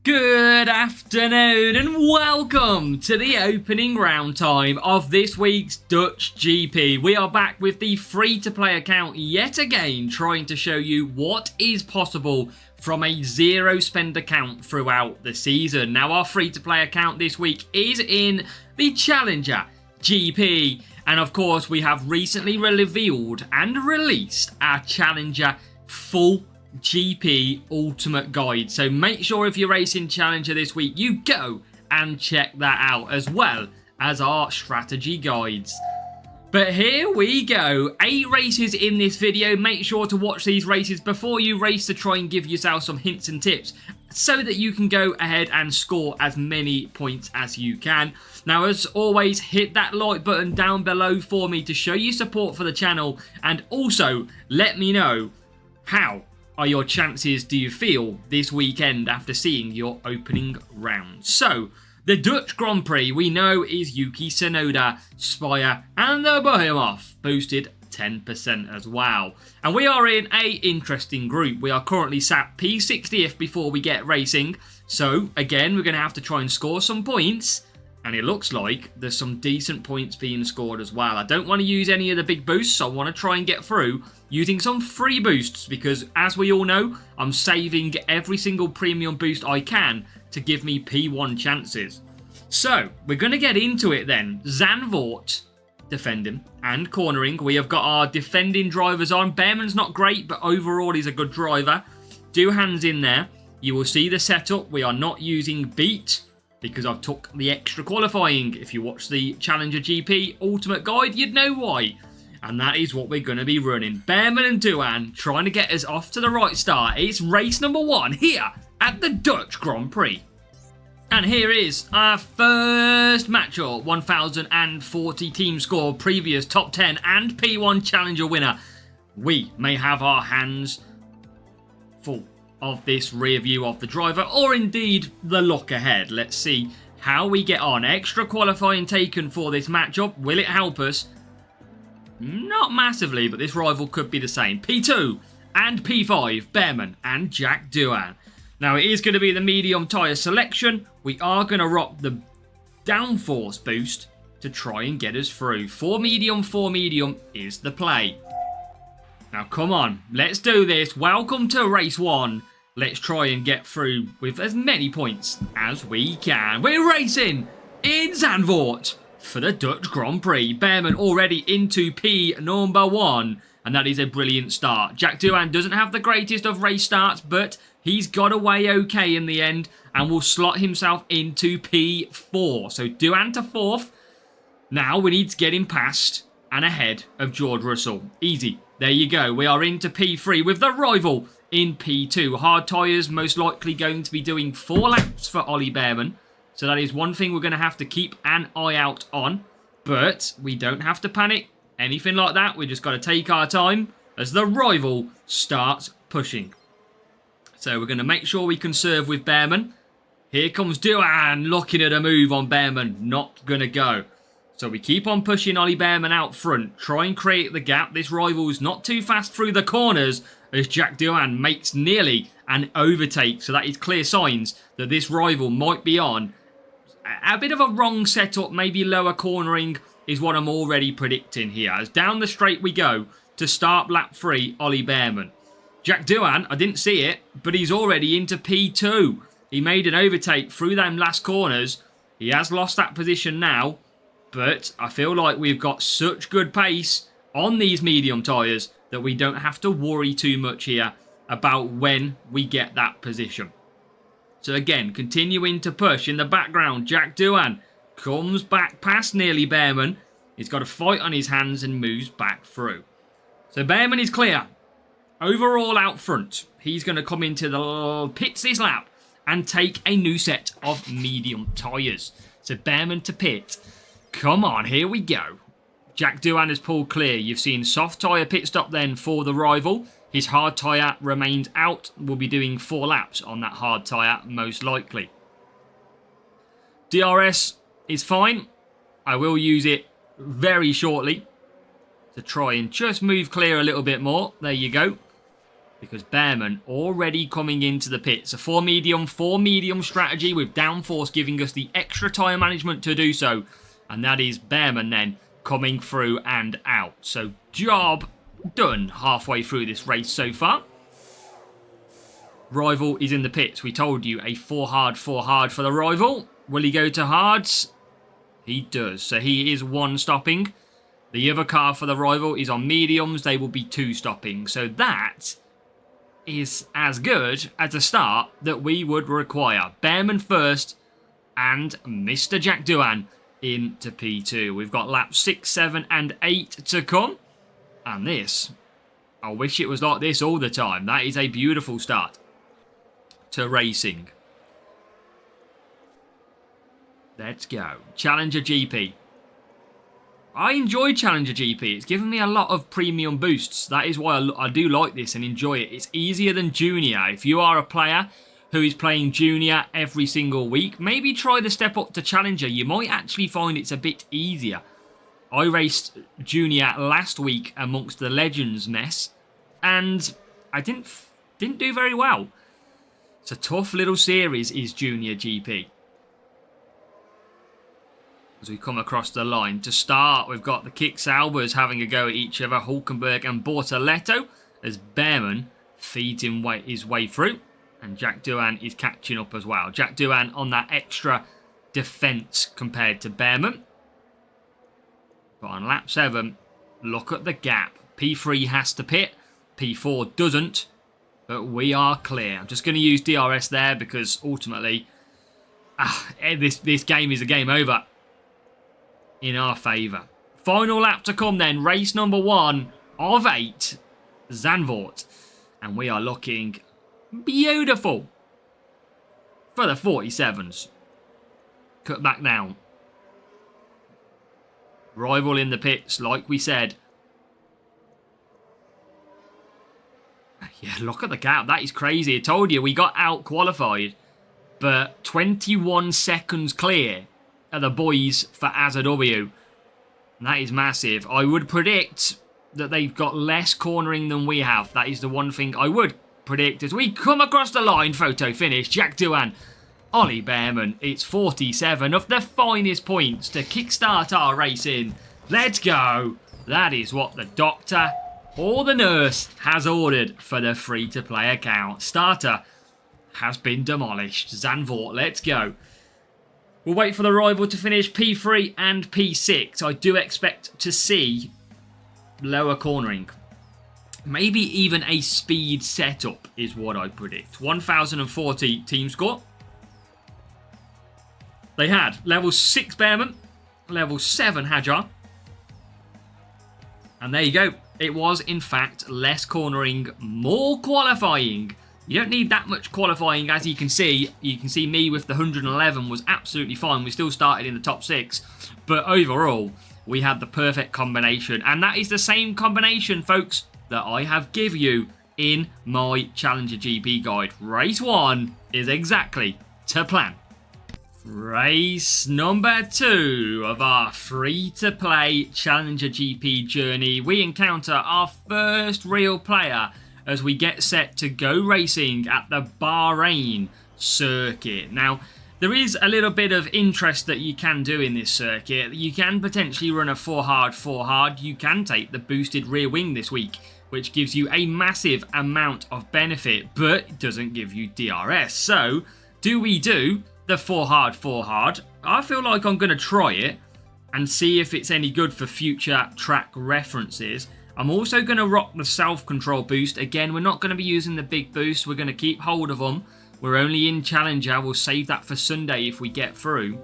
Good afternoon and welcome to the opening round time of this week's Dutch GP. We are back with the free-to-play account yet again, trying to show you what is possible from a zero-spend account throughout the season. Now, our free-to-play account this week is in the Challenger GP. And of course, we have recently revealed and released our Challenger full GP Ultimate Guide. So make sure if you're racing Challenger this week, you go and check that out, as well as our strategy guides. But here we go. 8 races in this video. Make sure to watch these races before you race to try and give yourself some hints and tips so that you can go ahead and score as many points as you can. Now, as always, hit that like button down below for me to show your support for the channel, and also let me know how are your chances, do you feel, this weekend after seeing your opening round. So, the Dutch Grand Prix we know is Yuki Tsunoda, Spire and the Behemoth, boosted 10% as well. And we are in a interesting group. We are currently sat P60th before we get racing. So, again, we're going to have to try and score some points. And it looks like there's some decent points being scored as well. I don't want to use any of the big boosts. I want to try and get through using some free boosts, because as we all know, I'm saving every single premium boost I can to give me P1 chances. So, we're going to get into it then. Zandvoort defending and cornering. We have got our defending drivers on. Behrman's not great, but overall he's a good driver. Doohan's in there. You will see the setup. We are not using Beat, because I've took the extra qualifying. If you watch the Challenger GP Ultimate Guide, you'd know why. And that is what we're going to be running. Behrman and Doohan trying to get us off to the right start. It's race number 1 here at the Dutch Grand Prix. And here is our first matchup. 1040 team score, previous top 10 and P1 Challenger winner. We may have our hands full of this rear view of the driver, or indeed the look ahead. Let's see how we get on. Extra qualifying taken for this matchup. Will it help us? Not massively, but this rival could be the same. P2 and P5, Behrman and Jack Doohan. Now, it is going to be the medium tyre selection. We are going to rock the downforce boost to try and get us through. 4 medium is the play. Now, come on, let's do this. Welcome to race 1. Let's try and get through with as many points as we can. We're racing in Zandvoort for the Dutch Grand Prix. Behrman already into P number 1, and that is a brilliant start. Jack Doohan doesn't have the greatest of race starts, but he's got away okay in the end and will slot himself into P4. So Doohan to 4th. Now we need to get him past and ahead of George Russell. Easy. There you go. We are into P3 with the rival in P2. Hard tyres most likely going to be doing 4 laps for Ollie Behrman. So that is one thing we're going to have to keep an eye out on. But we don't have to panic. Anything like that. We just got to take our time as the rival starts pushing. So we're going to make sure we conserve with Behrman. Here comes Doohan looking at a move on Behrman. Not going to go. So we keep on pushing Ollie Behrman out front. Try and create the gap. This rival's not too fast through the corners as Jack Doohan makes nearly an overtake. So that is clear signs that this rival might be on a bit of a wrong setup. Maybe lower cornering is what I'm already predicting here. As down the straight we go to start lap 3, Ollie Behrman. Jack Doohan, I didn't see it, but he's already into P2. He made an overtake through them last corners. He has lost that position now. But I feel like we've got such good pace on these medium tyres that we don't have to worry too much here about when we get that position. So again, continuing to push in the background. Jack Doohan comes back past nearly Behrman. He's got a fight on his hands and moves back through. So Behrman is clear. Overall out front, he's going to come into the pits this lap and take a new set of medium tyres. So Behrman to pit. Come on, here we go. Jack Doohan has pulled clear. You've seen soft tyre pit stop then for the rival. His hard tyre remains out. We'll be doing 4 laps on that hard tyre, most likely. DRS is fine. I will use it very shortly to try and just move clear a little bit more. There you go. because Bearman already coming into the pits. A 4 medium strategy with downforce giving us the extra tyre management to do so. And that is Bearman then coming through and out. So job done halfway through this race so far. Rival is in the pits. We told you a 4 hard for the Rival. Will he go to hards? He does. So he is 1 stopping. The other car for the Rival is on mediums. They will be 2 stopping. So that is as good as a start that we would require. Bearman first and Mr. Jack Doohan into P2. We've got laps 6, 7 and 8 to come. And this, I wish it was like this all the time. That is a beautiful start to racing. Let's go. Challenger GP. I enjoy Challenger GP. It's given me a lot of premium boosts. That is why I do like this and enjoy it. It's easier than Junior. If you are a player who is playing Junior every single week, maybe try the step up to Challenger. You might actually find it's a bit easier. I raced Junior last week amongst the Legends mess, and I didn't do very well. It's a tough little series, is Junior GP. As we come across the line. To start, we've got the Kick Saubers having a go at each other. Hulkenberg and Bortoletto as Bearman feeds his way through. And Jack Doohan is catching up as well. Jack Doohan on that extra defence compared to Bearman. But on lap 7, look at the gap. P3 has to pit. P4 doesn't. But we are clear. I'm just going to use DRS there because ultimately this game is a game over. In our favour. Final lap to come then. Race number 1 of 8. Zandvoort. And we are looking beautiful for the 47s. Cut back down. Rival in the pits, like we said. Yeah, look at the gap. That is crazy. I told you, we got out-qualified. But 21 seconds clear are the boys for AZW. And that is massive. I would predict that they've got less cornering than we have. That is the one thing I would predict as we come across the line. Photo finish. Jack Doohan. Ollie Bearman. It's 47 of the finest points to kickstart our racing. Let's go. That is what the doctor or the nurse has ordered for the free-to-play account. Starter has been demolished. Zandvoort, let's go. We'll wait for the Rival to finish P3 and P6. I do expect to see lower cornering. Maybe even a speed setup is what I predict. 1040 team score. They had level 6 Bearman, level 7 Hajar. And there you go. It was, in fact, less cornering, more qualifying. You don't need that much qualifying, as you can see. You can see me with the 111 was absolutely fine. We still started in the top 6. But overall, we had the perfect combination. And that is the same combination, folks, that I have give you in my Challenger GP guide. Race 1 is exactly to plan. Race number 2 of our free-to-play Challenger GP journey. We encounter our first real player as we get set to go racing at the Bahrain circuit. Now, there is a little bit of interest that you can do in this circuit. You can potentially run a 4 hard. You can take the boosted rear wing this week, which gives you a massive amount of benefit, but it doesn't give you DRS. So, do we do the 4 hard? I feel like I'm going to try it and see if it's any good for future track references. I'm also going to rock the self-control boost. Again, we're not going to be using the big boost. We're going to keep hold of them. We're only in Challenger. We'll save that for Sunday if we get through.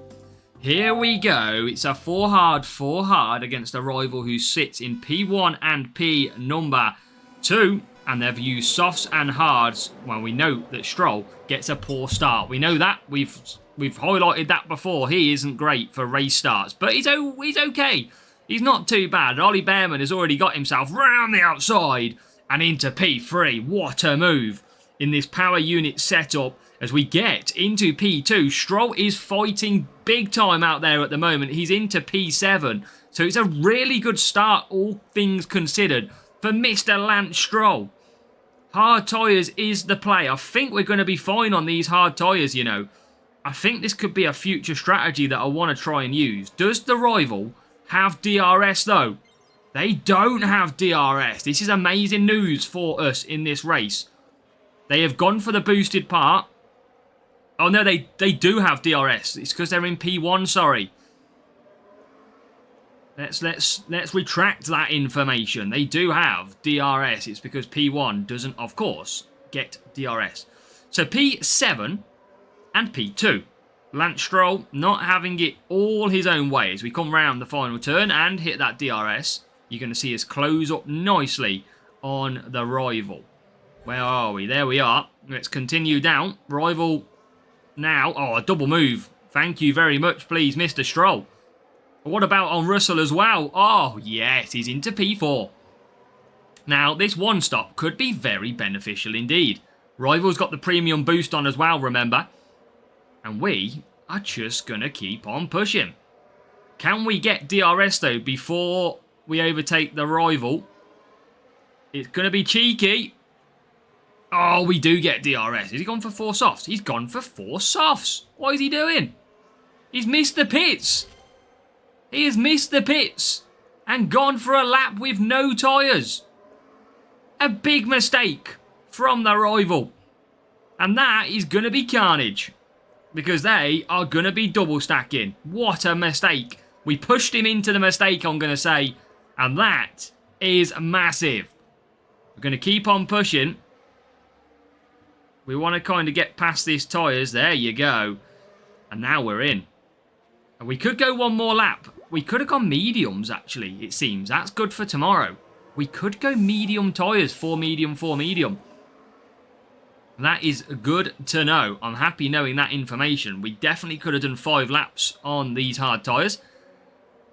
Here we go. It's a 4 hard against a Rival who sits in P1 and P number 2. And they've used softs and hards. Well, we know that Stroll gets a poor start. We know that. We've highlighted that before. He isn't great for race starts, but he's okay. He's not too bad. Ollie Bearman has already got himself round the outside and into P3. What a move in this power unit setup as we get into P2. Stroll is fighting big time out there at the moment. He's into P7. So it's a really good start, all things considered, for Mr. Lance Stroll. Hard tyres is the play. I think we're going to be fine on these hard tyres, you know. I think this could be a future strategy that I want to try and use. Does the rival have DRS though? They don't have DRS. This is amazing news for us in this race. They have gone for the boosted part. Oh no, they do have DRS. It's because they're in P1, sorry. Let's retract that information. They do have DRS. It's because P1 doesn't, of course, get DRS. So P7 and P2. Lance Stroll not having it all his own way as we come round the final turn and hit that DRS. You're going to see us close up nicely on the rival. Where are we? There we are. Let's continue down. Rival now. Oh, a double move. Thank you very much, please, Mr. Stroll. What about on Russell as well? Oh, yes, he's into P4. Now, this one stop could be very beneficial indeed. Rival's got the premium boost on as well, remember? And we are just going to keep on pushing. Can we get DRS, though, before we overtake the rival? It's going to be cheeky. Oh, we do get DRS. Has he gone for 4 softs? He's gone for 4 softs. What is he doing? He's missed the pits. He has missed the pits and gone for a lap with no tyres. A big mistake from the rival. And that is going to be carnage. Because they are going to be double stacking. What a mistake. We pushed him into the mistake, I'm going to say. And that is massive. We're going to keep on pushing. We want to kind of get past these tyres. There you go. And now we're in. And we could go one more lap. We could have gone mediums, actually, it seems. That's good for tomorrow. We could go medium tyres. 4 medium, 4 medium. That is good to know. I'm happy knowing that information. We definitely could have done 5 laps on these hard tyres.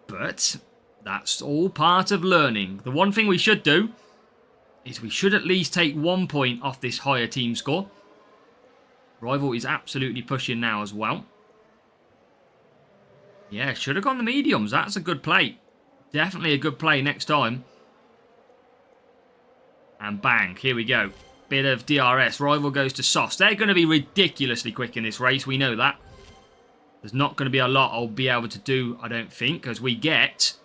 But that's all part of learning. The one thing we should do is we should at least take 1 point off this higher team score. Rival is absolutely pushing now as well. Yeah, should have gone the mediums. That's a good play. Definitely a good play next time. And bang, here we go. Bit of DRS. Rival goes to softs. They're going to be ridiculously quick in this race. We know that. There's not going to be a lot I'll be able to do, I don't think, as we get...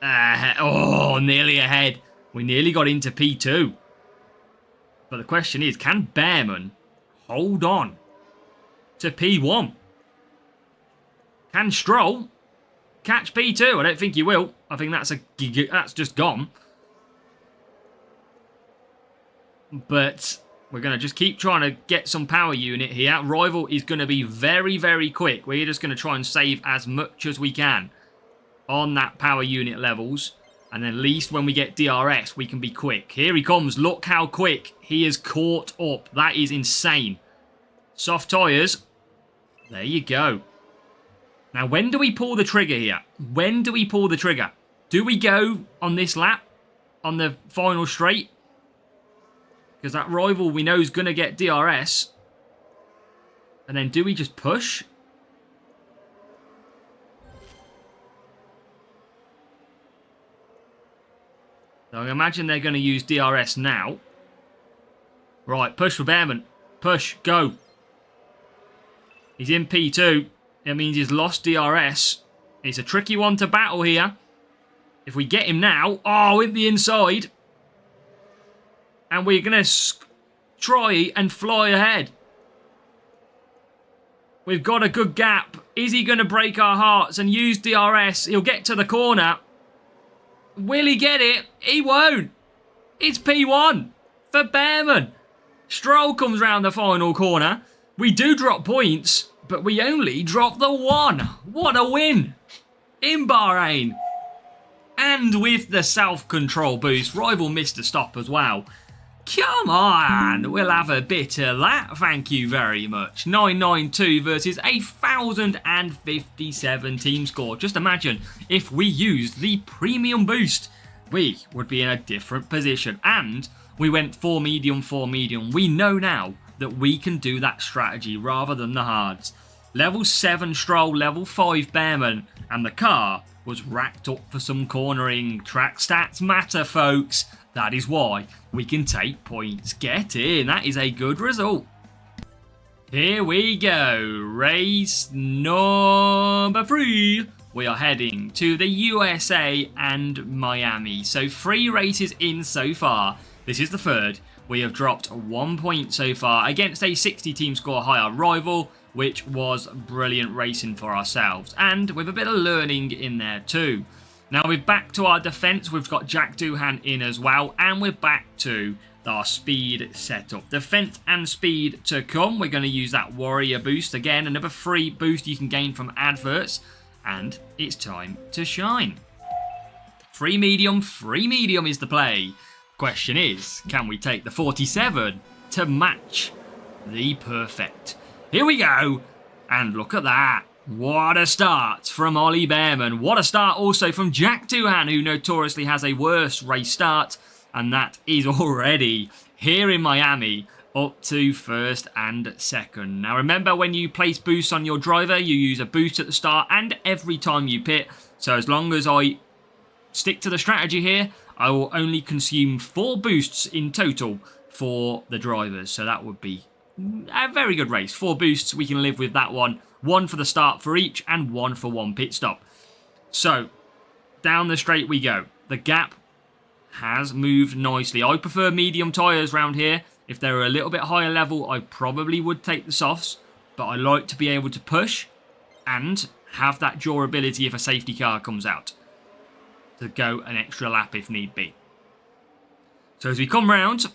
oh, nearly ahead. We nearly got into P2. But the question is, can Behrman hold on to P1? Can Stroll catch P2? I don't think he will. I think that's just gone. But we're going to just keep trying to get some power unit here. Rival is going to be very, very quick. We're just going to try and save as much as we can on that power unit levels. And then at least when we get DRS, we can be quick. Here he comes. Look how quick he is caught up. That is insane. Soft tyres. There you go. Now, when do we pull the trigger here? When do we pull the trigger? Do we go on this lap? On the final straight? Because that rival we know is going to get DRS. And then do we just push? So I imagine they're going to use DRS now. Right, push for Behrman. Push, go. He's in P2. It means he's lost DRS. It's a tricky one to battle here. If we get him now... Oh, in the inside. And we're going to try and fly ahead. We've got a good gap. Is he going to break our hearts and use DRS? He'll get to the corner. Will he get it? He won't. It's P1 for Behrman. Stroll comes round the final corner. We do drop points, but we only drop the 1. What a win in Bahrain. And with the self-control boost, rival missed a stop as well. Come on, we'll have a bit of that, thank you very much. 992 versus 1,057 team score. Just imagine if we used the premium boost, we would be in a different position. And we went 4 medium, 4 medium. We know now that we can do that strategy rather than the hards. Level 7 Stroll, level 5 Behrman, and the car was racked up for some cornering. Track stats matter, folks. That is why we can take points. Get in. That is a good result. Here we go. Race number 3. We are heading to the USA and Miami. So 3 races in so far. This is the 3rd. We have dropped 1 point so far against a 60 team score higher rival, which was brilliant racing for ourselves. And with a bit of learning in there too. Now we're back to our defence. We've got Jack Doohan in as well. And we're back to our speed setup. Defense and speed to come. We're going to use that warrior boost again. Another free boost you can gain from adverts. And it's time to shine. Free medium is the play. Question is, can we take the 47 to match the perfect? Here we go. And look at that. What a start from Ollie Behrman. What a start also from Jack Doohan, who notoriously has a worse race start. And that is already here in Miami up to 1st and 2nd. Now remember, when you place boosts on your driver, you use a boost at the start and every time you pit. So as long as I stick to the strategy here, I will only consume 4 boosts in total for the drivers. So that would be a very good race. 4 boosts, we can live with that one. 1 for the start for each and 1 for 1 pit stop. So down the straight we go. The gap has moved nicely. I prefer medium tyres around here. If they were a little bit higher level, I probably would take the softs. But I like to be able to push and have that durability if a safety car comes out, to go an extra lap if need be. So as we come round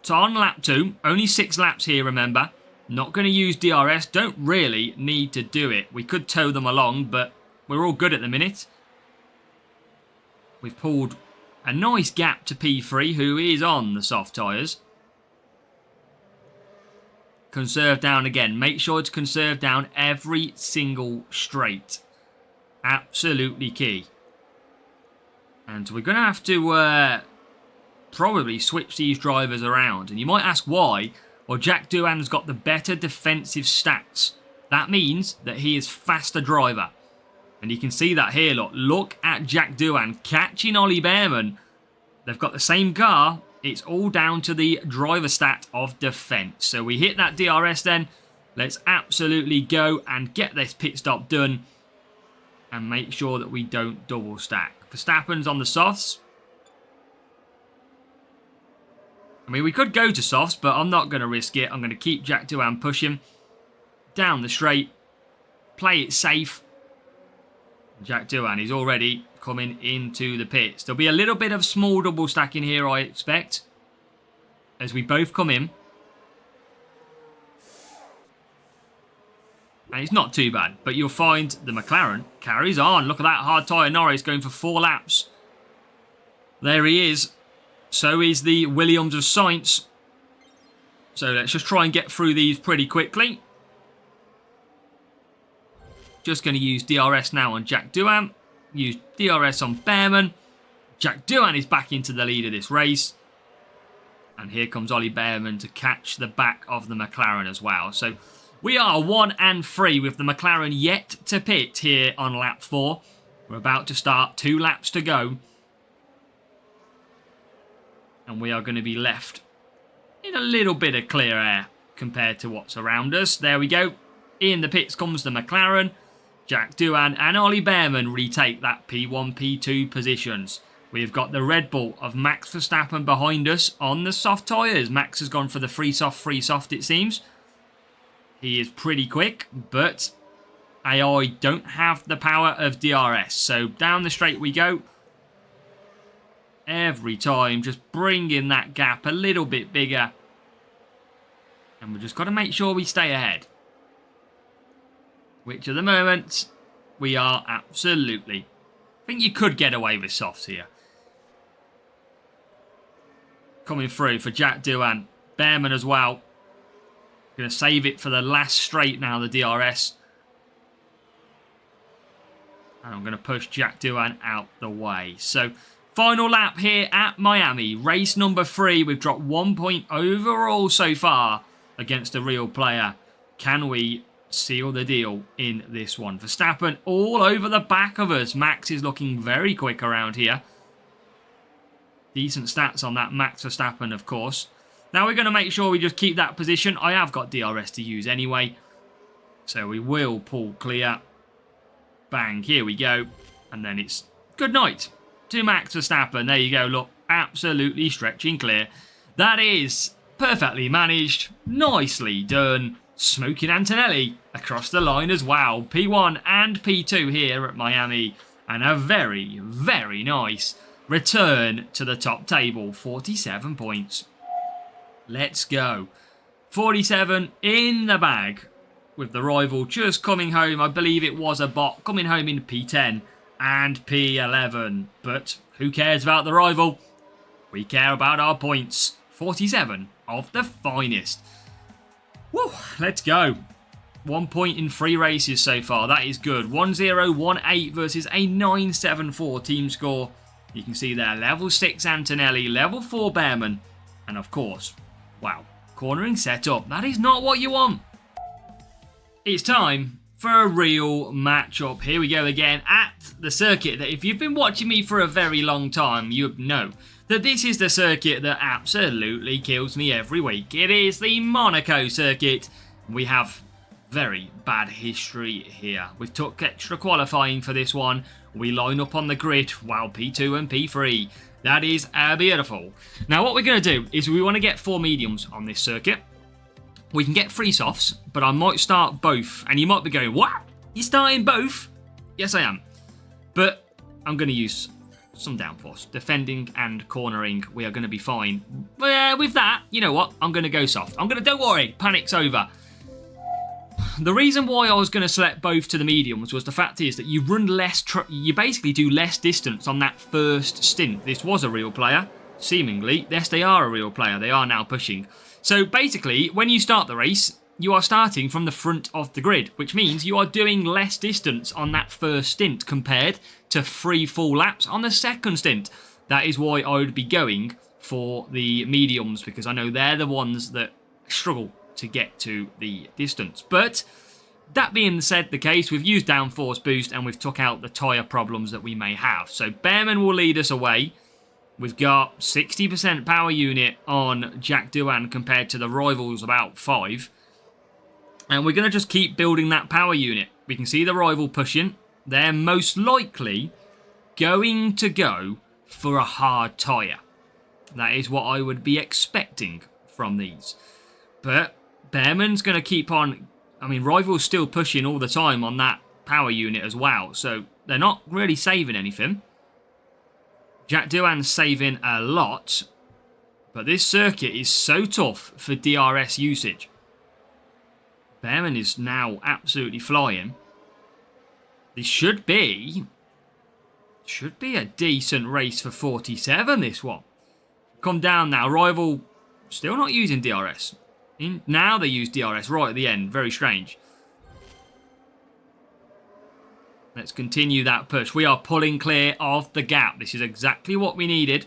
to on lap 2, only 6 laps here, remember. Not going to use DRS, don't really need to do it. We could tow them along, but we're all good at the minute. We've pulled a nice gap to P3, who is on the soft tyres. Conserve down again. Make sure to conserve down every single straight. Absolutely key. And we're going to have to probably switch these drivers around. And you might ask why. Well, Jack Doohan's got the better defensive stats. That means that he is faster driver. And you can see that here, look. Look at Jack Doohan catching Ollie Behrman. They've got the same car. It's all down to the driver stat of defense. So we hit that DRS then. Let's absolutely go and get this pit stop done. And make sure that we don't double stack. Verstappen's on the softs. I mean, we could go to softs, but I'm not going to risk it. I'm going to keep Jack Doohan pushing down the straight. Play it safe. Jack Doohan is already coming into the pits. There'll be a little bit of small double stacking here, I expect, as we both come in. And it's not too bad, but you'll find the McLaren carries on. Look at that hard tyre Norris going for 4 laps. There he is. So is the Williams of Sainz. So let's just try and get through these pretty quickly. Just going to use DRS now on Jack Doohan. Use DRS on Behrman. Jack Doohan is back into the lead of this race. And here comes Ollie Behrman to catch the back of the McLaren as well. So we are 1 and 3 with the McLaren yet to pit here on lap 4. We're about to start, 2 laps to go. And we are going to be left in a little bit of clear air compared to what's around us. There we go. In the pits comes the McLaren. Jack Doohan and Ollie Behrman retake that P1, P2 positions. We've got the Red Bull of Max Verstappen behind us on the soft tyres. Max has gone for the free soft, it seems. He is pretty quick, but AI don't have the power of DRS. So down the straight we go. Every time, just bringing that gap a little bit bigger. And we've just got to make sure we stay ahead. Which at the moment, we are absolutely. I think you could get away with softs here. Coming through for Jack Doohan. Behrman as well. Going to save it for the last straight now, the DRS. And I'm going to push Jack Doohan out the way. So, final lap here at Miami. Race number 3. We've dropped 1 point overall so far against a real player. Can we seal the deal in this one? Verstappen all over the back of us. Max is looking very quick around here. Decent stats on that Max Verstappen, of course. Now we're going to make sure we just keep that position. I have got DRS to use anyway. So we will pull clear. Bang, here we go. And then it's good night to Max Verstappen. There you go, look, absolutely stretching clear. That is perfectly managed, nicely done. Smoking Antonelli across the line as well. P1 and P2 here at Miami. And a very, very nice return to the top table. 47 points. Let's go. 47 in the bag. With the rival just coming home. I believe it was a bot coming home in P10 and P11. But who cares about the rival? We care about our points. 47 of the finest. Woo, let's go. 1 point in 3 races so far. That is good. 1-0-1-8 versus a 9-7-4 team score. You can see there, level 6 Antonelli, level 4 Behrman. And of course, wow, cornering setup. That is not what you want. It's time for a real matchup. Here we go again at the circuit that if you've been watching me for a very long time, you know that this is the circuit that absolutely kills me every week. It is the Monaco circuit. We have very bad history here. We've took extra qualifying for this one. We line up on the grid, wow, P2 and P3. That is beautiful. Now what we're going to do is we want to get 4 mediums on this circuit. We can get 3 softs, but I might start both. And you might be going, what? You're starting both? Yes, I am. But I'm going to use some downforce. Defending and cornering, we are going to be fine. With that, you know what? I'm going to go soft. Don't worry, panic's over. The reason why I was going to select both to the mediums was the fact is that you run less, you basically do less distance on that first stint. This was a real player, seemingly. Yes, they are a real player. They are now pushing. So basically, when you start the race, you are starting from the front of the grid, which means you are doing less distance on that first stint compared to 3 full laps on the second stint. That is why I would be going for the mediums, because I know they're the ones that struggle to get to the distance. But that being said the case, we've used downforce boost and we've took out the tyre problems that we may have. So Behrman will lead us away. We've got 60% power unit on Jack Doohan compared to the rivals about 5. And we're going to just keep building that power unit. We can see the rival pushing. They're most likely going to go for a hard tyre. That is what I would be expecting from these. But Behrman's going to keep on. I mean, rival's still pushing all the time on that power unit as well. So they're not really saving anything. Jack Doohan's saving a lot. But this circuit is so tough for DRS usage. Behrman is now absolutely flying. This should be a decent race for 47, this one. Come down now. Rival still not using DRS. Now they use DRS right at the end. Very strange. Let's continue that push. We are pulling clear of the gap. This is exactly what we needed.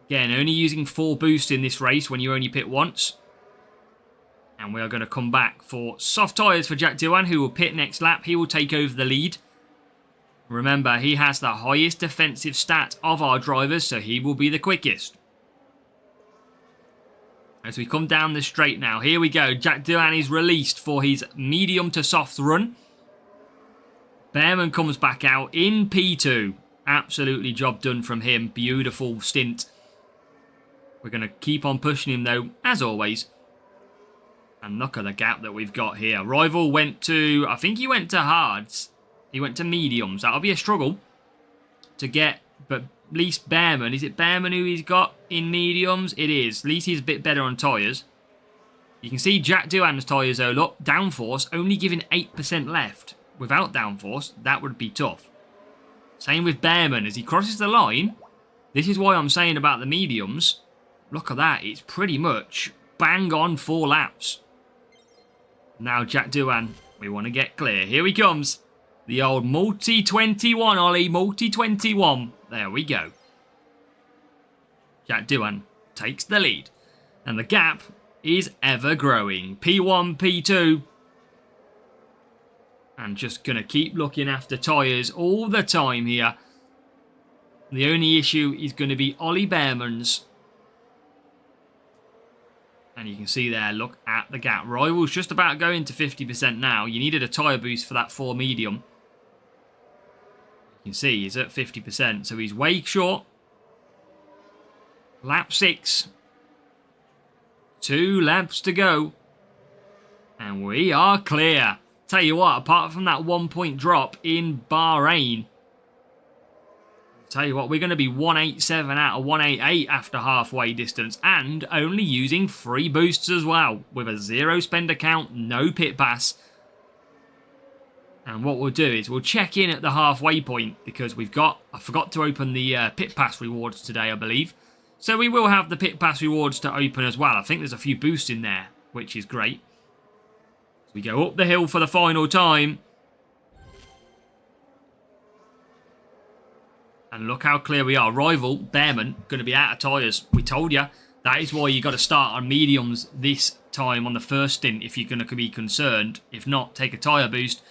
Again, only using 4 boosts in this race when you only pit once. And we are going to come back for soft tyres for Jack Doohan, who will pit next lap. He will take over the lead. Remember, he has the highest defensive stat of our drivers, so he will be the quickest. As we come down the straight now, here we go. Jack Doohan is released for his medium to soft run. Behrman comes back out in P2. Absolutely job done from him. Beautiful stint. We're going to keep on pushing him though, as always. And look at the gap that we've got here. Rival went to, I think he went to hards. He went to mediums. That'll be a struggle to get, but at least Behrman, is it Behrman who he's got in mediums? It is. At least he's a bit better on tyres. You can see Jack Doohan's tyres though, look, downforce only giving 8% left. Without downforce, that would be tough. Same with Behrman, as he crosses the line. This is why I'm saying about the mediums. Look at that, it's pretty much bang on 4 laps. Now Jack Doohan, we want to get clear. Here he comes. The old multi-21, Ollie, multi-21. There we go. Jack Doohan takes the lead. And the gap is ever growing. P1, P2. And just going to keep looking after tyres all the time here. The only issue is going to be Ollie Behrman's. And you can see there, look at the gap. Rival's just about going to 50% now. You needed a tyre boost for that 4 medium. You can see he's at 50%, so he's way short. Lap 6. 2 laps to go. And we are clear. Tell you what, apart from that 1 point drop in Bahrain, tell you what, we're going to be 187 out of 188 after halfway distance, and only using free boosts as well, with a 0 spend account, no pit pass. And what we'll do is we'll check in at the halfway point, because I forgot to open the pit pass rewards today, I believe. So we will have the pit pass rewards to open as well. I think there's a few boosts in there, which is great. So we go up the hill for the final time. And look how clear we are. Rival, Behrman, going to be out of tyres. We told you. That is why you got to start on mediums this time on the first stint if you're going to be concerned. If not, take a tyre boost.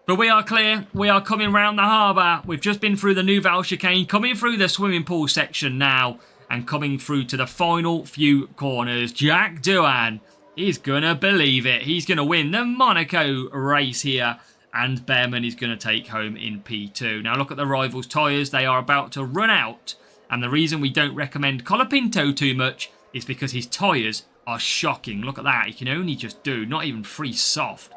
But we are clear. We are coming round the harbour. We've just been through the Nouvelle chicane, coming through the swimming pool section now, and coming through to the final few corners. Jack Doohan is going to believe it. He's going to win the Monaco race here. And Behrman is going to take home in P2. Now look at the Rivals tyres. They are about to run out. And the reason we don't recommend Colapinto too much is because his tyres are shocking. Look at that. He can only just do not even 3 soft.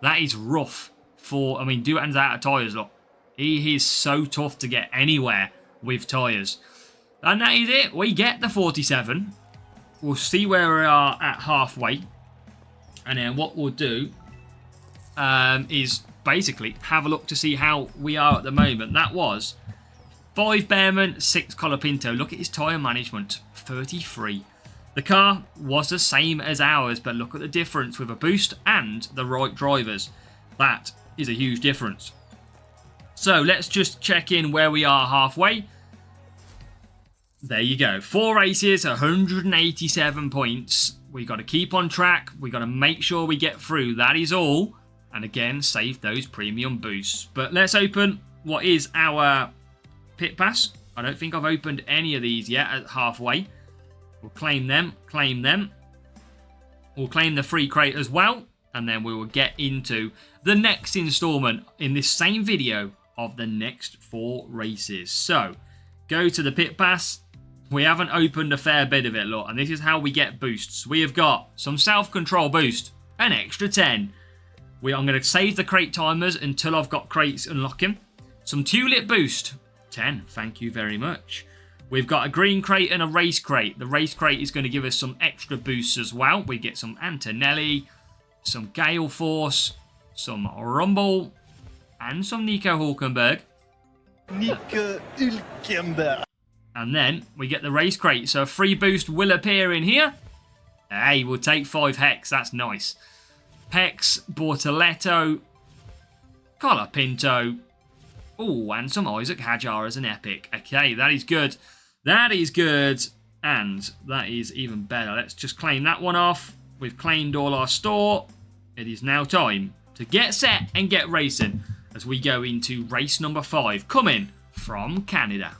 That is rough for... I mean, Doohan's out of tyres, look. He is so tough to get anywhere with tyres. And that is it. We get the 47. We'll see where we are at halfway. And then what we'll do... is basically have a look to see how we are at the moment. That was 5 Behrman, 6 Colapinto. Look at his tyre management, 33. The car was the same as ours, but look at the difference with a boost and the right drivers. That is a huge difference. So let's just check in where we are halfway. There you go. 4 races, 187 points. We got to keep on track. We got to make sure we get through. That is all. And again, save those premium boosts. But let's open what is our pit pass. I don't think I've opened any of these yet at halfway. We'll claim them, claim them. We'll claim the free crate as well. And then we will get into the next installment in this same video of the next 4 races. So, go to the pit pass. We haven't opened a fair bit of it, look. And this is how we get boosts. We have got some self-control boost, an extra 10. I'm going to save the crate timers until I've got crates unlocking. Some tulip boost, 10. Thank you very much. We've got a green crate and a race crate. The race crate is going to give us some extra boosts as well. We get some Antonelli, some Gale Force, some Rumble, and some Nico Hulkenberg. And then we get the race crate. So a free boost will appear in here. Hey, we'll take 5 Hex. That's nice. Pex, Bortoletto, Colapinto. Oh, and some Isaac Hadjar as an epic. Okay, that is good. That is good. And that is even better. Let's just claim that one off. We've claimed all our store. It is now time to get set and get racing as we go into race number 5, coming from Canada.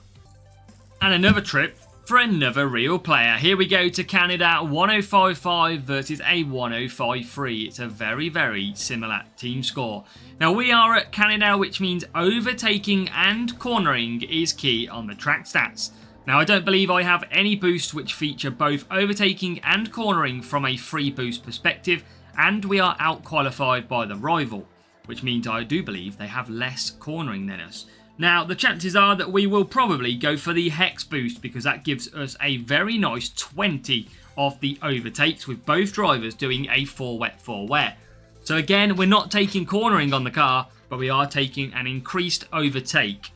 And another trip for another real player. Here we go to Canada, 105.5 versus a 105.3. It's a very, very similar team score. Now we are at Canada, which means overtaking and cornering is key on the track stats. Now I don't believe I have any boosts which feature both overtaking and cornering from a free boost perspective, and we are out qualified by the rival, which means I do believe they have less cornering than us. Now, the chances are that we will probably go for the Hex boost because that gives us a very nice 20 of the overtakes with both drivers doing a 4 wet 4 wet. So again, we're not taking cornering on the car, but we are taking an increased overtake.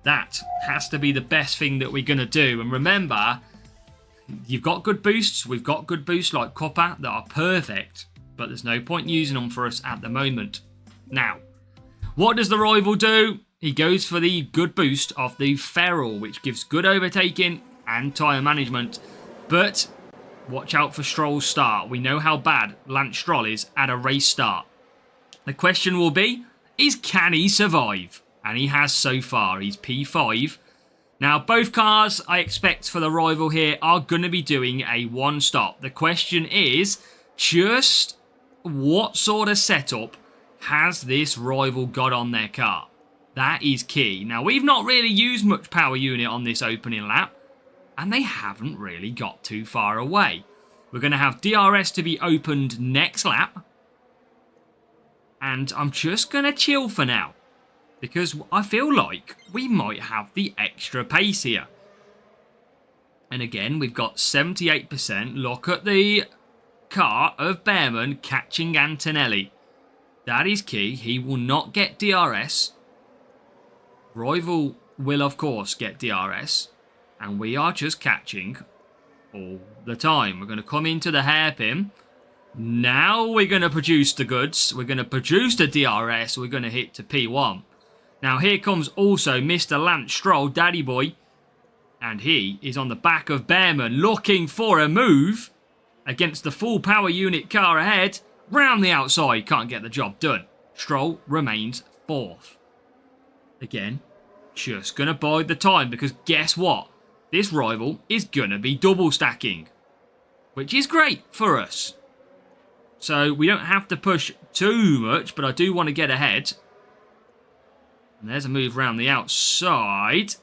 That has to be the best thing that we're going to do. And remember, you've got good boosts. We've got good boosts like Copper that are perfect, but there's no point using them for us at the moment. Now, what does the rival do? He goes for the good boost of the Feral, which gives good overtaking and tyre management. But watch out for Stroll's start. We know how bad Lance Stroll is at a race start. The question will be, can he survive? And he has so far. He's P5. Now, both cars I expect for the rival here are going to be doing a one-stop. The question is just what sort of setup has this rival got on their car? That is key. Now, we've not really used much power unit on this opening lap, and they haven't really got too far away. We're going to have DRS to be opened next lap, and I'm just going to chill for now, because I feel like we might have the extra pace here. And again, we've got 78%. Look at the car of Bearman catching Antonelli. That is key. He will not get DRS. Rival will, of course, get DRS. And we are just catching all the time. We're going to come into the hairpin. Now we're going to produce the goods. We're going to produce the DRS. We're going to hit to P1. Now here comes also Mr. Lance Stroll, Daddy Boy. And he is on the back of Bearman looking for a move against the full power unit car ahead. Round the outside, can't get the job done. Stroll remains 4th. Again, just going to bide the time because guess what? This rival is going to be double stacking, which is great for us. So we don't have to push too much, but I do want to get ahead. And there's a move around the outside.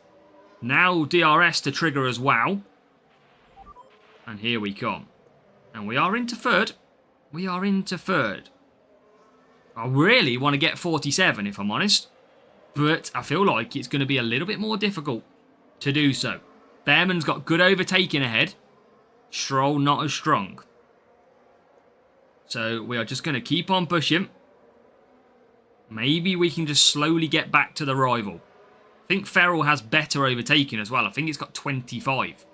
Now DRS to trigger as well. And here we come. And we are into 3rd. We are into 3rd. I really want to get 47 if I'm honest. But I feel like it's going to be a little bit more difficult to do so. Bearman's got good overtaking ahead. Stroll not as strong. So we are just going to keep on pushing. Maybe we can just slowly get back to the rival. I think Ferrell has better overtaking as well. I think it's got 25.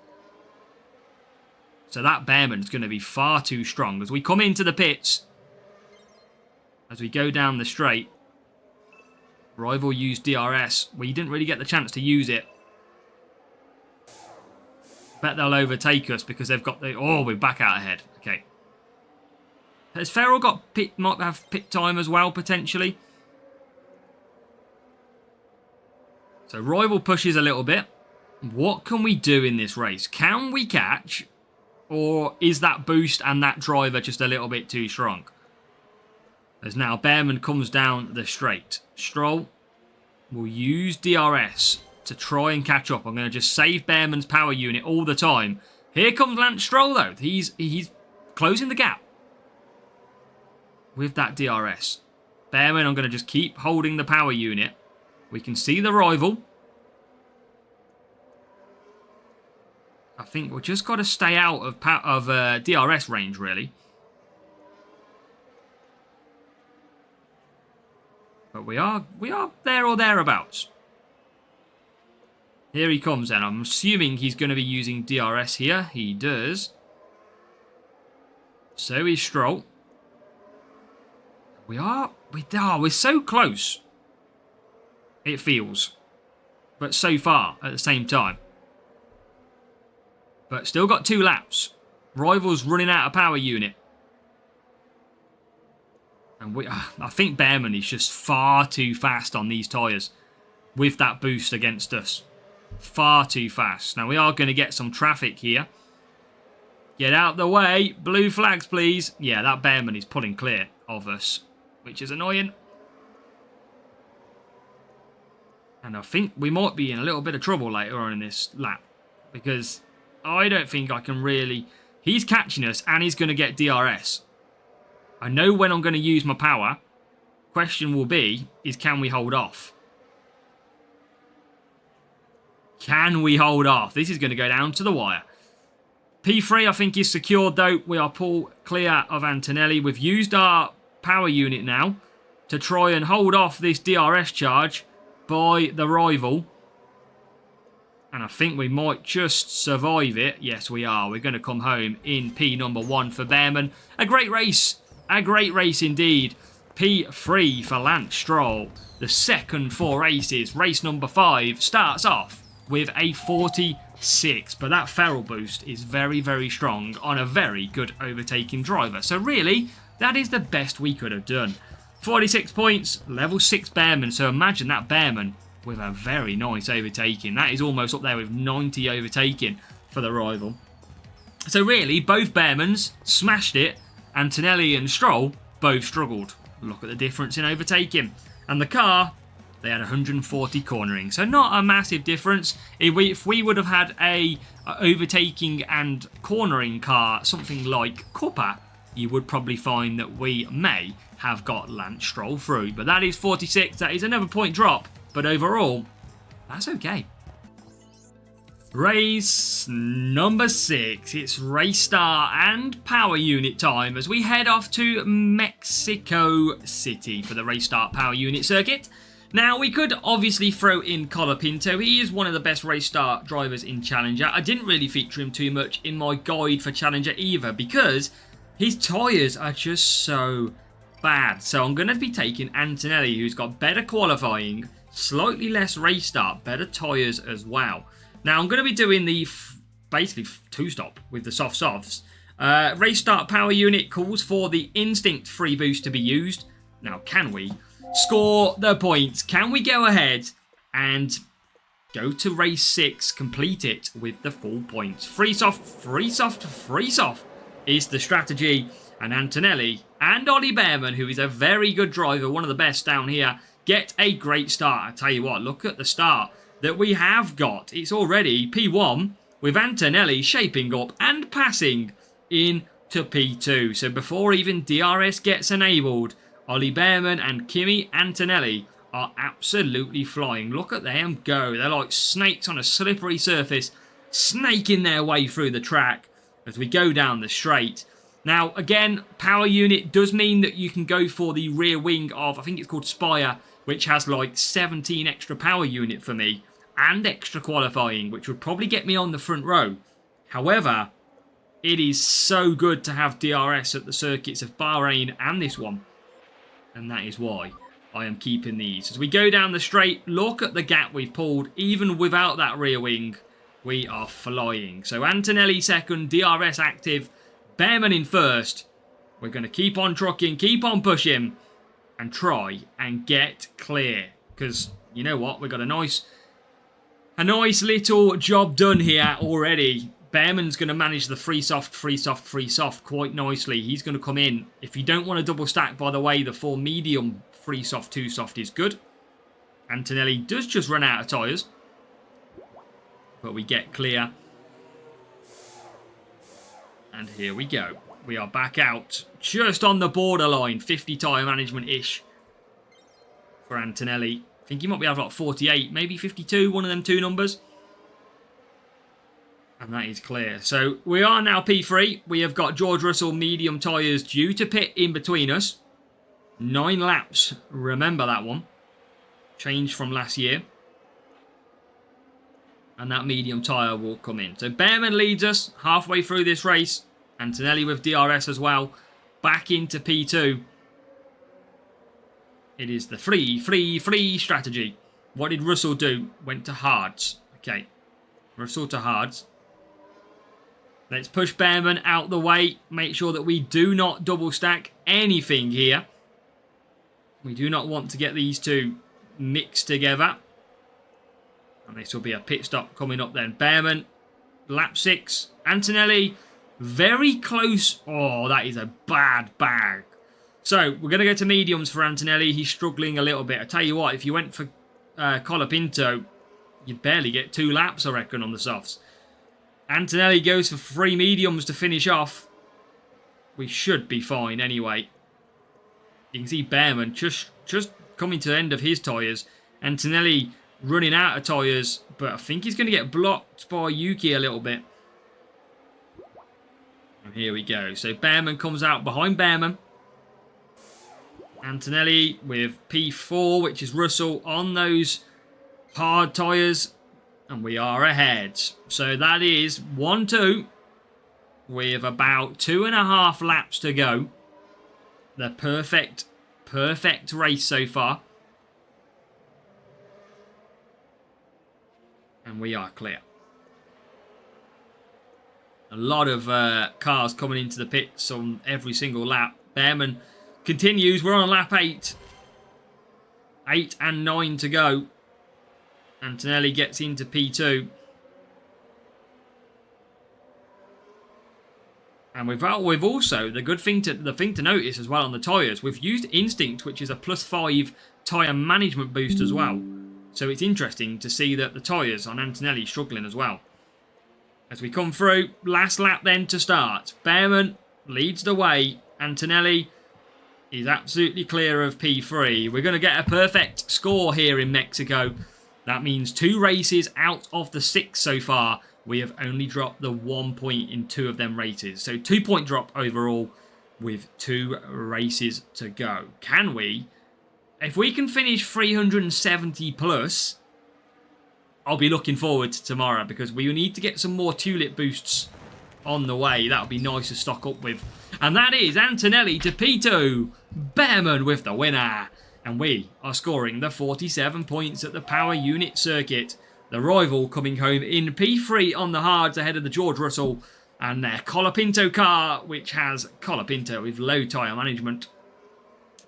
So that Bearman's going to be far too strong. As we come into the pits, as we go down the straight, rival used DRS. We didn't really get the chance to use it. Bet they'll overtake us because they've got the... Oh, we're back out ahead. Okay. Has Ferrell got pit... Might have pit time as well, potentially. So rival pushes a little bit. What can we do in this race? Can we catch? Or is that boost and that driver just a little bit too strong? As now Bearman comes down the straight. Stroll will use DRS to try and catch up. I'm going to just save Bearman's power unit all the time. Here comes Lance Stroll though. He's closing the gap with that DRS. Bearman, I'm going to just keep holding the power unit. We can see the rival. I think we've just got to stay out of DRS range, really. But we are there or thereabouts. Here he comes then. I'm assuming he's going to be using DRS here. He does. So is Stroll. We're so close. It feels. But so far at the same time. But still got 2 laps. Rival's running out of power unit. And I think Bearman is just far too fast on these tyres. With that boost against us. Far too fast. Now we are going to get some traffic here. Get out the way. Blue flags, please. Yeah, that Bearman is pulling clear of us. Which is annoying. And I think we might be in a little bit of trouble later on in this lap. Because I don't think I can really... He's catching us and he's going to get DRS. I know when I'm going to use my power. Question will be, is can we hold off? Can we hold off? This is going to go down to the wire. P3 I think is secured though. We are pulled clear of Antonelli. We've used our power unit now to try and hold off this DRS charge by the rival. And I think we might just survive it. Yes, we are. We're going to come home in P number 1 for Bearman. A great race. A great race indeed. P3 for Lance Stroll. The second 4 races. Race number 5 starts off with a 46. But that Ferrell boost is very, very strong on a very good overtaking driver. So really, that is the best we could have done. 46 points, level 6 Bearman. So imagine that Bearman with a very nice overtaking. That is almost up there with 90 overtaking for the rival. So really, both Bearmans smashed it. Antonelli and Stroll both struggled. Look at the difference in overtaking. And the car, they had 140 cornering. So not a massive difference. If we would have had a overtaking and cornering car, something like Cuppa, you would probably find that we may have got Lance Stroll through. But that is 46. That is another point drop. But overall, that's okay. Race number 6. It's race star and power unit time as we head off to Mexico City for the race start power unit circuit. Now, we could obviously throw in Colapinto. He is one of the best race start drivers in Challenger. I didn't really feature him too much in my guide for Challenger either because his tyres are just so bad. So I'm going to be taking Antonelli, who's got better qualifying, slightly less race start, better tyres as well. Now, I'm going to be doing the basically two-stop with the softs. Race start power unit calls for the Instinct free boost to be used. Now, can we score the points? Can we go ahead and go to race 6, complete it with the full points? Free soft, free soft, free soft is the strategy. And Antonelli and Ollie Bearman, who is a very good driver, one of the best down here, get a great start. I tell you what, look at the start that we have got. It's already P1 with Antonelli shaping up and passing into P2. So before even DRS gets enabled, Ollie Bearman and Kimi Antonelli are absolutely flying. Look at them go. They're like snakes on a slippery surface, snaking their way through the track as we go down the straight. Now, again, power unit does mean that you can go for the rear wing of, I think it's called Spire, which has like 17 extra power unit for me and extra qualifying, which would probably get me on the front row. However, it is so good to have DRS at the circuits of Bahrain and this one. And that is why I am keeping these. As we go down the straight, look at the gap we've pulled. Even without that rear wing, we are flying. So Antonelli second, DRS active, Bearman in first. We're going to keep on trucking, keep on pushing, and try and get clear. Because, you know what, we've got a nice little job done here already. Bearman's going to manage the free soft quite nicely. He's going to come in. If you don't want to double stack, by the way, the 4 medium free soft 2 soft is good. Antonelli does just run out of tyres. But we get clear. And here we go. We are back out. Just on the borderline. 50 tyre management-ish for Antonelli. I think he might be able to like 48, maybe 52, one of them 2 numbers. And that is clear. So we are now P3. We have got George Russell medium tyres due to pit in between us. 9 laps. Remember that one. Changed from last year. And that medium tyre will come in. So Bearman leads us halfway through this race. Antonelli with DRS as well. Back into P2. It is the free strategy. What did Russell do? Went to hards. Okay. Russell to hards. Let's push Bearman out the way. Make sure that we do not double stack anything here. We do not want to get these two mixed together. And this will be a pit stop coming up then. Bearman, lap 6. Antonelli, very close. Oh, that is a bad bag. So, we're going to go to mediums for Antonelli. He's struggling a little bit. I tell you what, if you went for Colapinto, you'd barely get 2 laps, I reckon, on the softs. Antonelli goes for 3 mediums to finish off. We should be fine anyway. You can see Bearman just coming to the end of his tyres. Antonelli running out of tyres, but I think he's going to get blocked by Yuki a little bit. And here we go. So Bearman comes out behind Bearman. Antonelli with P4, which is Russell, on those hard tyres. And we are ahead. So that is 1-2 with about 2.5 laps to go. The perfect race so far. And we are clear. A lot of cars coming into the pits on every single lap. Bearman continues. We're on lap 8. 8 and 9 to go. Antonelli gets into P2. And we've also, the thing to notice as well on the tyres, we've used Instinct, which is a +5 tyre management boost as well. So it's interesting to see that the tyres on Antonelli struggling as well. As we come through, last lap then to start. Behrman leads the way. Antonelli is absolutely clear of P3. We're going to get a perfect score here in Mexico. That means 2 races out of the 6 so far. We have only dropped the 1 point in 2 of them races. So 2-point drop overall with 2 races to go. Can we? If we can finish 370 plus, I'll be looking forward to tomorrow because we need to get some more tulip boosts on the way. That would be nice to stock up with. And that is Antonelli to P2. Behrman with the winner. And we are scoring the 47 points at the power unit circuit. The rival coming home in P3 on the hards ahead of the George Russell and their Colapinto car, which has Colapinto with low tyre management,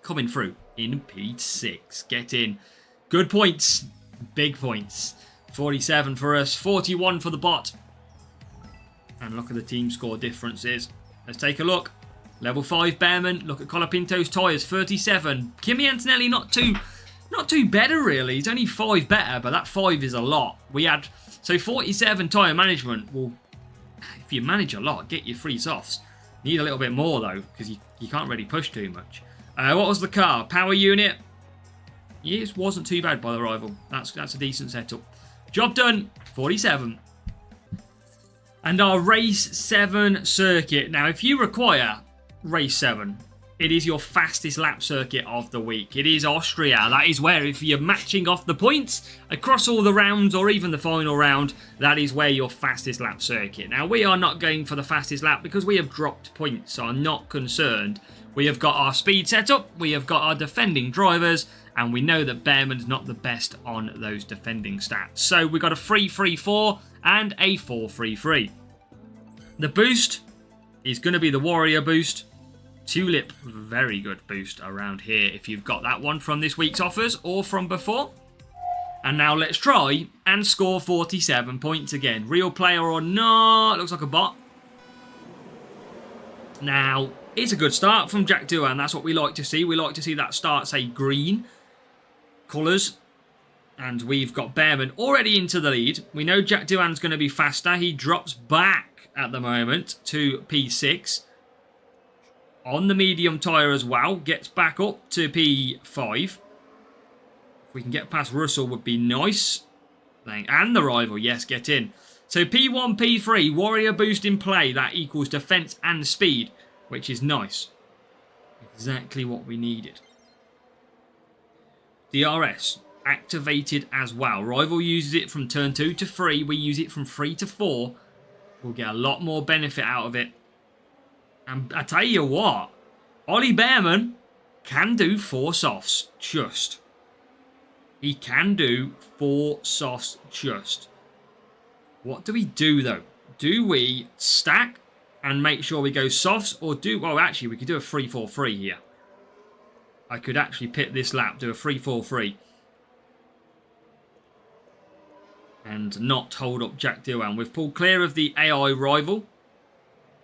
coming through in P6. Get in. Good points. Big points. 47 for us, 41 for the bot. And look at the team score differences. Let's take a look. Level 5 Behrman. Look at Colapinto's tyres, 37. Kimi Antonelli not too better really. He's only 5 better, but that 5 is a lot. We had, so 47 tyre management. Well, if you manage a lot, get your free softs. Need a little bit more though, because you can't really push too much. What was the car? Power unit. Yes, wasn't too bad by the rival. That's a decent setup. Job done. 47. And our race 7 circuit. Now, if you require race 7, it is your fastest lap circuit of the week. It is Austria. That is where, if you're matching off the points across all the rounds or even the final round, that is where your fastest lap circuit. Now, we are not going for the fastest lap because we have dropped points, so I'm not concerned. We have got our speed set up, we have got our defending drivers, and we know that Behrman's not the best on those defending stats. So we've got a 3-3-4 and a 4-3-3. The boost is going to be the Warrior boost. Tulip, very good boost around here if you've got that one from this week's offers or from before. And now let's try and score 47 points again. Real player or not, looks like a bot. Now, it's a good start from Jack Doohan. That's what we like to see. We like to see that start, say, green colours. And we've got Behrman already into the lead. We know Jack Doohan's going to be faster. He drops back at the moment to P6. On the medium tyre as well. Gets back up to P5. If we can get past Russell would be nice. And the rival, yes, get in. So P1, P3, Warrior boost in play. That equals defence and speed, which is nice. Exactly what we needed. DRS activated as well. Rival uses it from turn 2 to 3. We use it from 3 to 4. We'll get a lot more benefit out of it. And I tell you what, Ollie Behrman can do 4 softs just. He can do 4 softs just. What do we do though? Do we stack and make sure we go softs, or well, actually we could do a 3-4-3 here. I could actually pit this lap, do a 3-4-3. And not hold up Jack Doohan. We've pulled clear of the AI rival.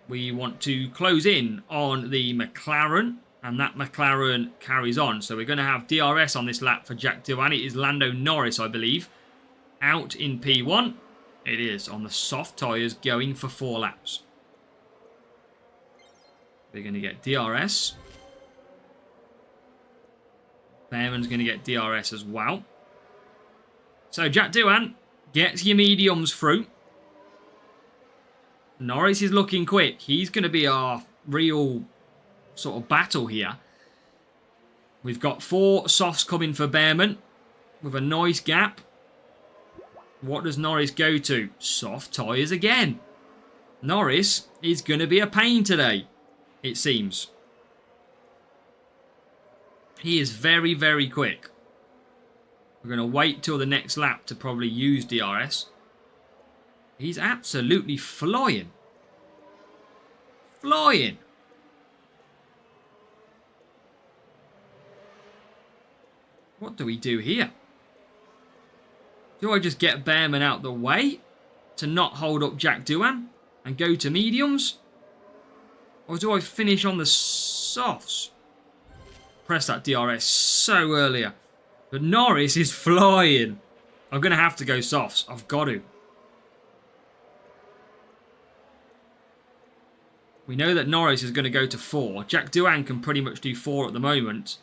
We want to close in on the McLaren, and that McLaren carries on. So we're going to have DRS on this lap for Jack Doohan. It is Lando Norris, I believe, out in P1. It is on the soft tyres going for 4 laps. We're going to get DRS. Behrman's going to get DRS as well. So Jack Doohan gets your mediums through. Norris is looking quick. He's going to be our real sort of battle here. We've got 4 softs coming for Behrman with a nice gap. What does Norris go to? Soft tyres again. Norris is going to be a pain today, it seems. He is very, very quick. We're going to wait till the next lap to probably use DRS. He's absolutely flying. Flying. What do we do here? Do I just get Bearman out the way to not hold up Jack Doohan and go to mediums? Or do I finish on the softs? Press that DRS so earlier. But Norris is flying. I'm going to have to go softs. I've got to. We know that Norris is going to go to 4. Jack Doohan can pretty much do 4 at the moment.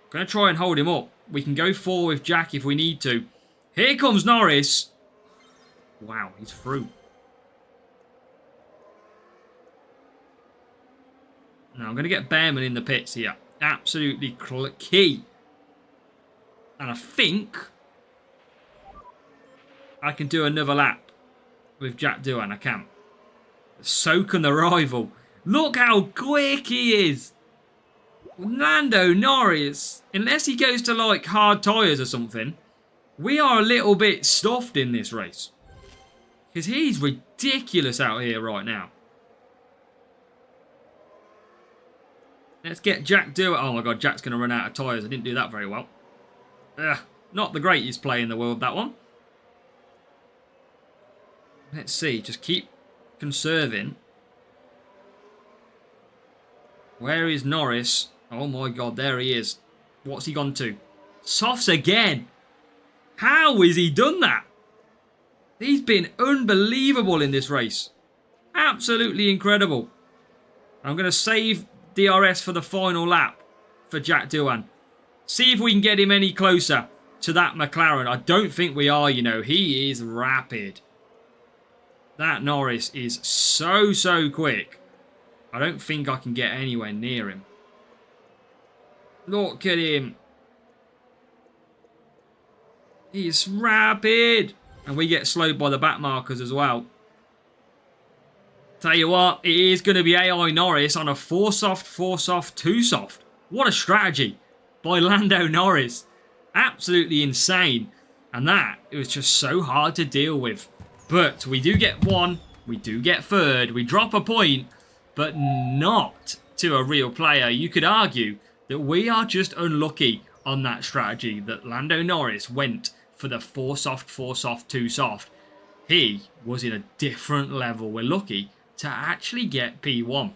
I'm going to try and hold him up. We can go 4 with Jack if we need to. Here comes Norris. Wow, he's through. Now I'm going to get Bearman in the pits here. Absolutely key. And I think I can do another lap with Jack Doohan. I can. So can the rival. Look how quick he is. Lando Norris, unless he goes to like hard tyres or something, we are a little bit stuffed in this race. Because he's ridiculous out here right now. Let's get Jack Doohan. Oh my god, Jack's going to run out of tyres. I didn't do that very well. Not the greatest play in the world, that one. Let's see. Just keep conserving. Where is Norris? Oh my god, there he is. What's he gone to? Softs again. How has he done that? He's been unbelievable in this race. Absolutely incredible. I'm going to save DRS for the final lap for Jack Doohan. See if we can get him any closer to that McLaren. I don't think we are, you know. He is rapid. That Norris is so quick. I don't think I can get anywhere near him. Look at him. He's rapid. And we get slowed by the back markers as well. Tell you what, it is going to be AI Norris on a 4 soft, 4 soft, 2 soft. What a strategy by Lando Norris. Absolutely insane. And that, it was just so hard to deal with. But we do get 1, we do get 3rd, we drop a point, but not to a real player. You could argue that we are just unlucky on that strategy, that Lando Norris went for the 4 soft, 4 soft, 2 soft. He was in a different level. We're lucky to actually get P1.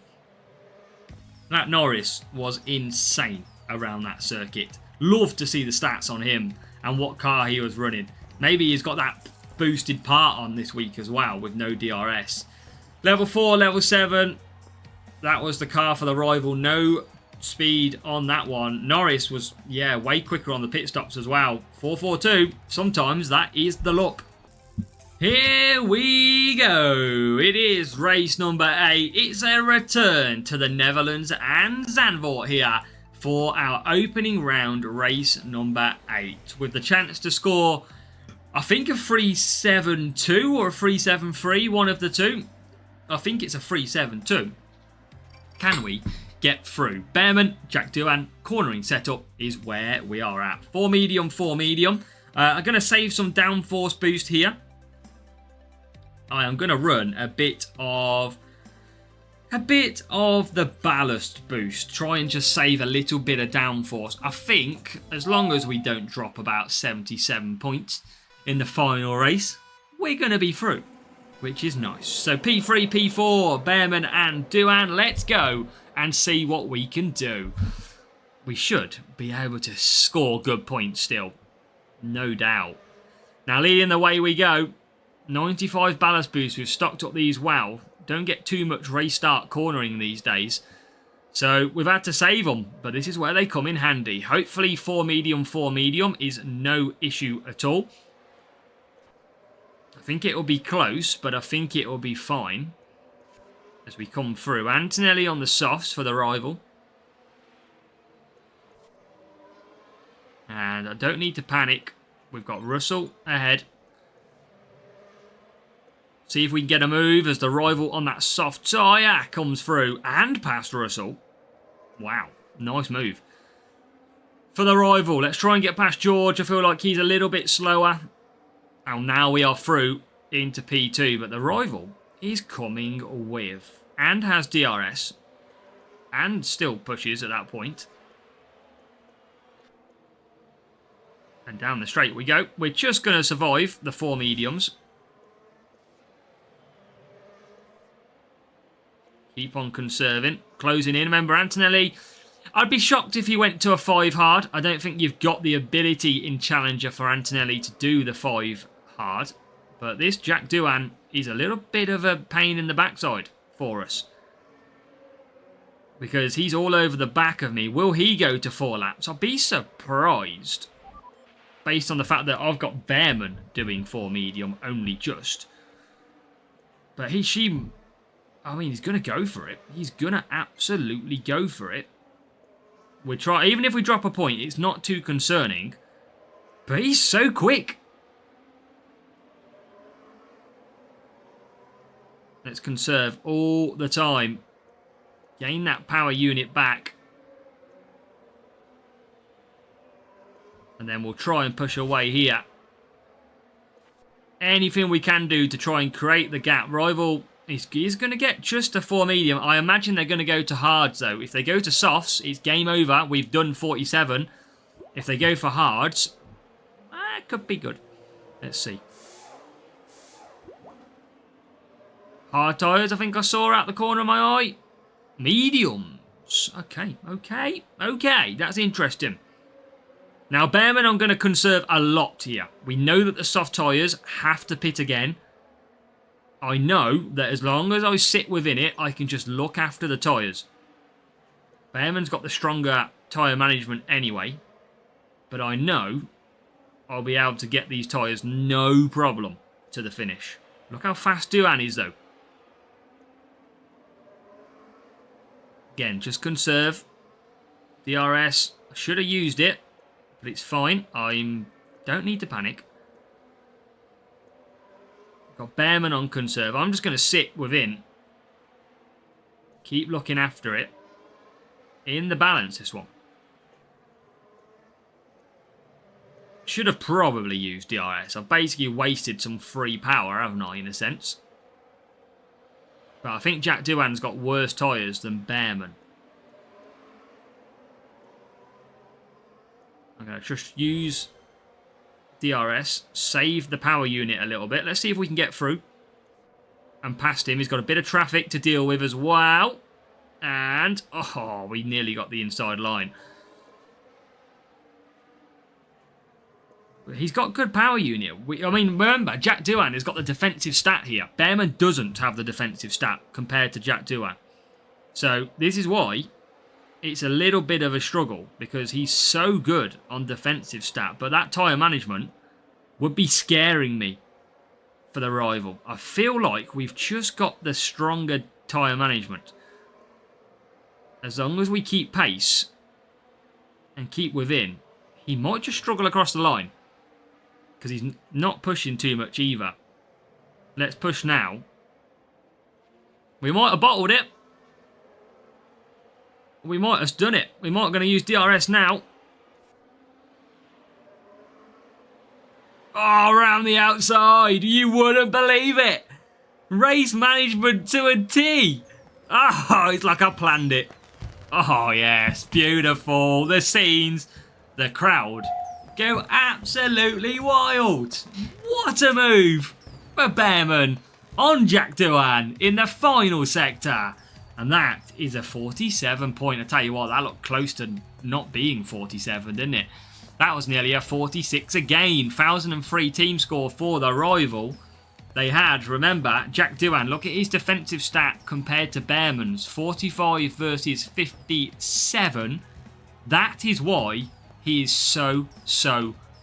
That Norris was insane around that circuit. Love to see the stats on him and what car he was running. Maybe he's got that boosted part on this week as well with no DRS. Level 4, level 7. That was the car for the rival. No speed on that one. Norris was, yeah, way quicker on the pit stops as well. 442. Sometimes that is the luck. Here we go. It is race number 8. It's a return to the Netherlands and Zandvoort here for our opening round race number 8. With the chance to score, I think, a 3-7-2 or a 3-7-3, one of the two. I think it's a 3-7-2. Can we get through? Bearman, Jack Doohan, cornering setup is where we are at. 4 medium, 4 medium. I'm going to save some downforce boost here. I am going to run a bit of the ballast boost. Try and just save a little bit of downforce. I think as long as we don't drop about 77 points in the final race, we're going to be through, which is nice. So P3, P4, Bearman and Doohan, let's go and see what we can do. We should be able to score good points still, no doubt. Now leading the way we go. 95 ballast boost. We've stocked up these well. Don't get too much race start cornering these days. So we've had to save them, but this is where they come in handy. Hopefully 4 medium is no issue at all. I think it will be close, but I think it will be fine as we come through. Antonelli on the softs for the rival. And I don't need to panic. We've got Russell ahead. See if we can get a move as the rival on that soft tyre comes through and past Russell. Wow, nice move. For the rival, let's try and get past George. I feel like he's a little bit slower. And now we are through into P2, but the rival is coming with and has DRS and still pushes at that point. And down the straight we go. We're just going to survive the 4 mediums. Keep on conserving. Closing in. Remember, Antonelli, I'd be shocked if he went to a 5 hard. I don't think you've got the ability in Challenger for Antonelli to do the 5 hard. But this Jack Doohan is a little bit of a pain in the backside for us. Because he's all over the back of me. Will he go to 4 laps? I'll be surprised. Based on the fact that I've got Bearman doing 4 medium only just. But he's going to go for it. He's going to absolutely go for it. Even if we drop a point, it's not too concerning. But he's so quick. Let's conserve all the time. Gain that power unit back. And then we'll try and push away here. Anything we can do to try and create the gap. Rival is going to get just a 4 medium. I imagine they're going to go to hards though. If they go to softs, it's game over. We've done 47. If they go for hards, it could be good. Let's see. Hard tyres, I think I saw out the corner of my eye. Mediums. Okay. That's interesting. Now, Bearman, I'm going to conserve a lot here. We know that the soft tyres have to pit again. I know that as long as I sit within it, I can just look after the tyres. Bearman's got the stronger tyre management anyway. But I know I'll be able to get these tyres no problem to the finish. Look how fast Doohan is, though. Again, just conserve. DRS, I should have used it. But it's fine. I don't need to panic. Got Bearman on conserve. I'm just going to sit within. Keep looking after it. In the balance, this one. Should have probably used DRS. I've basically wasted some free power, haven't I, in a sense. But I think Jack Doohan's got worse tyres than Bearman. I'm going to just use DRS, save the power unit a little bit. Let's see if we can get through and past him. He's got a bit of traffic to deal with as well. And, oh, we nearly got the inside line. He's got good power unit. Remember, Jack Doohan has got the defensive stat here. Bearman doesn't have the defensive stat compared to Jack Doohan. So, this is why it's a little bit of a struggle, because he's so good on defensive stat. But that tyre management would be scaring me for the rival. I feel like we've just got the stronger tyre management. As long as we keep pace and keep within, he might just struggle across the line. Because he's not pushing too much either. Let's push now. We might have bottled it. We might have done it. We might have going to use DRS now. Oh, around the outside. You wouldn't believe it. Race management to a T. Oh, it's like I planned it. Oh, yes. Beautiful. The scenes. The crowd go absolutely wild. What a move for Bearman on Jack Doohan in the final sector. And that is a 47 point. I tell you what, that looked close to not being 47, didn't it? That was nearly a 46 again. 1,003 team score for the rival. They had, remember, Jack Doohan, look at his defensive stat compared to Bearman's. 45 versus 57. That is why he is so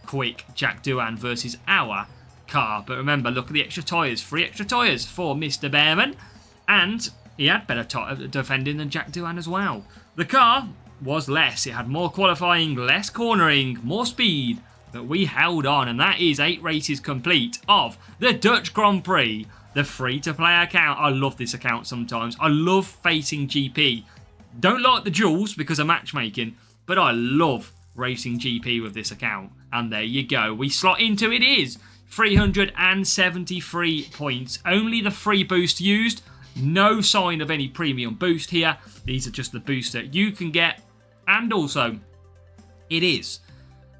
quick, Jack Doohan, versus our car. But remember, look at the extra tyres. 3 extra tyres for Mr. Bearman. And he had better defending than Jack Doohan as well. The car was less. It had more qualifying, less cornering, more speed. But we held on, and that is 8 races complete of the Dutch Grand Prix, the free-to-play account. I love this account sometimes. I love facing GP. Don't like the duels because of matchmaking, but I love racing GP with this account. And there you go. We slot into it is 373 points. Only the free boost used. No sign of any premium boost here. These are just the boosts that you can get. And also, it is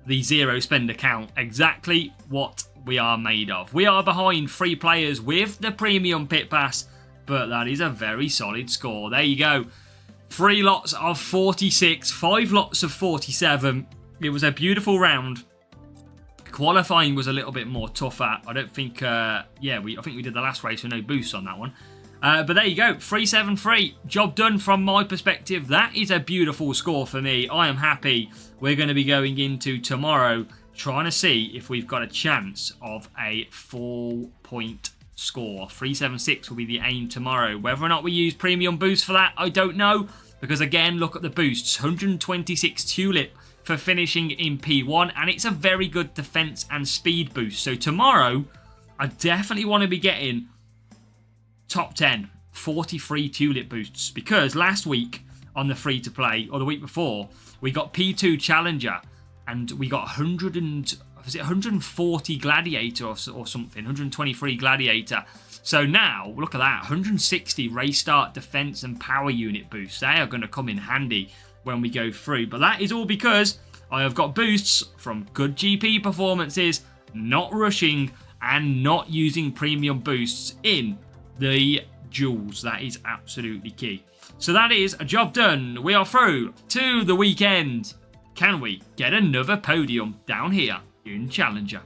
the zero spend account. Exactly what we are made of. We are behind 3 players with the premium pit pass, but that is a very solid score. There you go. 3 lots of 46, 5 lots of 47. It was a beautiful round. Qualifying was a little bit more tougher. I don't think, I think we did the last race with no boosts on that one. But there you go, 373. Job done from my perspective. That is a beautiful score for me. I am happy. We're going to be going into tomorrow trying to see if we've got a chance of a 4-point score. 376 will be the aim tomorrow. Whether or not we use premium boost for that, I don't know. Because again, look at the boosts. 126 tulip for finishing in P1, and it's a very good defense and speed boost. So tomorrow, I definitely want to be getting top 10, 43 tulip boosts, because last week on the free-to-play, or the week before, we got P2 Challenger, and we got 140 Gladiator or something, 123 Gladiator. So now, look at that, 160 race start, defense, and power unit boosts. They are going to come in handy when we go through. But that is all because I have got boosts from good GP performances, not rushing, and not using premium boosts in the duels. That is absolutely key. So that is a job done. We are through to the weekend. Can we get another podium down here in Challenger?